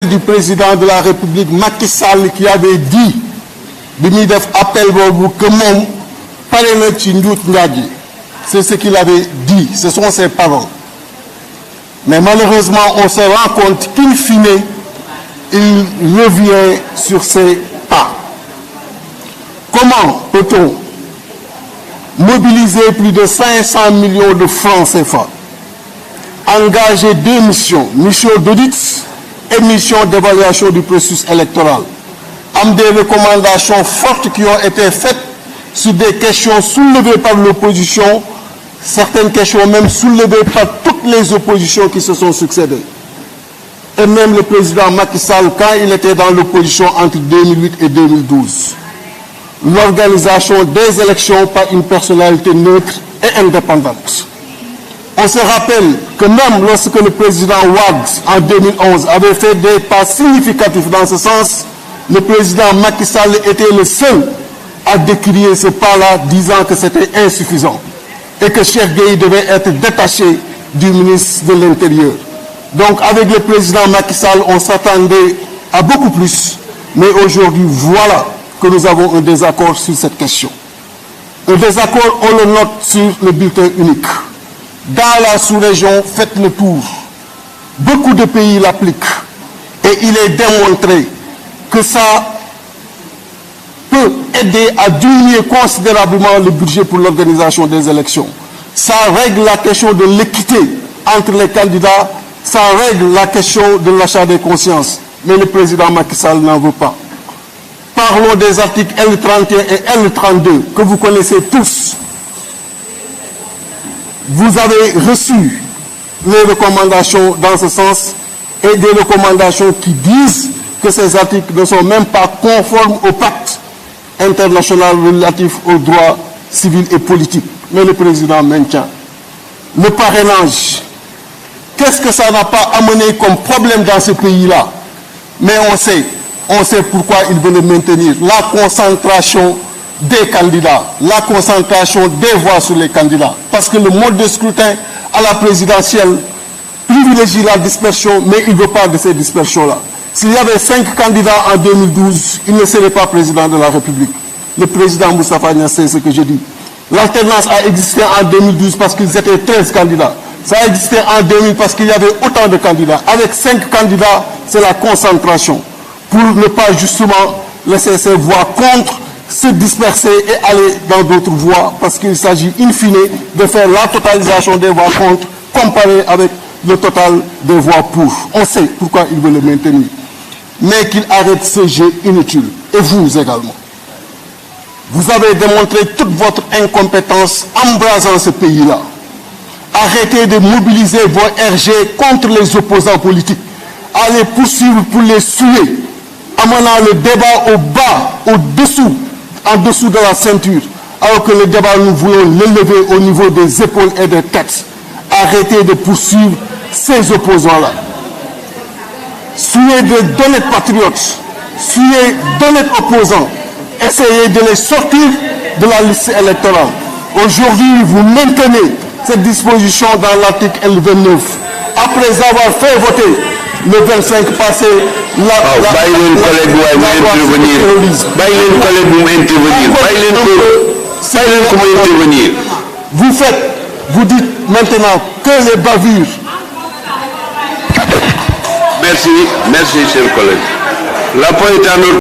du président de la République Macky Sall qui avait dit bi muy def appel boobu que moom pare na ci njuut njaaj yi. C'est ce qu'il avait dit, ce sont ses paroles. Mais malheureusement, on se rend compte qu'in fine, il revient sur ses pas. Comment peut-on mobiliser plus de 500 millions de francs CFA, engager 2 missions, mission d'audit et mission d'évaluation du processus électoral, am des recommandations fortes qui ont été faites sur des questions soulevées par l'opposition, certaines questions même soulevées par toutes les oppositions qui se sont succédées. Et même le président Macky Sall, quand il était dans l'opposition entre 2008 et 2012. L'organisation des élections par une personnalité neutre et indépendante. On se rappelle que même lorsque le président Wade, en 2011, avait fait des pas significatifs dans ce sens, le président Macky Sall était le seul à décrier ce pas-là, disant que c'était insuffisant et que Cheikh Gueye devait être détaché du ministre de l'Intérieur. Donc avec le président Macky Sall, on s'attendait à beaucoup plus, mais aujourd'hui, voilà que nous avons un désaccord sur cette question. Un désaccord, on le note sur le bulletin unique. Dans la sous-région, faites le tour. Beaucoup de pays l'appliquent et il est démontré que ça peut aider à diminuer considérablement le budget pour l'organisation des élections. Ça règle la question de l'équité entre les candidats, ça règle la question de l'achat des consciences. Mais le président Macky Sall n'en veut pas. Parlons des articles L31 et L32 que vous connaissez tous. Vous avez reçu les recommandations dans ce sens et des recommandations qui disent que ces articles ne sont même pas conformes au pacte international relatif aux droits civils et politiques. Mais le président maintient. Le parrainage, qu'est-ce que ça n'a pas amené comme problème dans ce pays-là? Mais on sait pourquoi il veut le maintenir. La concentration des candidats, la concentration des voix sur les candidats. Parce que le mode de scrutin à la présidentielle privilégie la dispersion, mais il ne veut pas de ces dispersions-là. S'il y avait 5 candidats en 2012, il ne serait pas président de la République. Le président Moustapha Niasse sait ce que je dis. L'alternance a existé en 2012 parce qu'ils étaient 13 candidats. Ça a existé en 2000 parce qu'il y avait autant de candidats. Avec 5 candidats, c'est la concentration. Pour ne pas justement laisser ces voix contre se disperser et aller dans d'autres voies, parce qu'il s'agit in fine de faire la totalisation des voix contre comparée avec le total des voix pour. On sait pourquoi il veut le maintenir. Mais qu'il arrête ce jeu inutile. Et vous également. Vous avez démontré toute votre incompétence embrasant ce pays-là. Arrêtez de mobiliser vos RG contre les opposants politiques. Allez poursuivre pour les suer, amenant le débat au bas, au-dessous, en dessous de la ceinture, alors que le débat, nous voulons l'élever au niveau des épaules et des têtes. Arrêtez de poursuivre ces opposants-là. Soyez d'honnêtes patriotes, soyez d'honnêtes opposants. Essayez de les sortir de la liste électorale. Aujourd'hui, vous maintenez cette disposition dans l'article L29. Après avoir fait voter le 25 passé vous dites maintenant que les bavures. Merci, cher collègue. La parole est à notre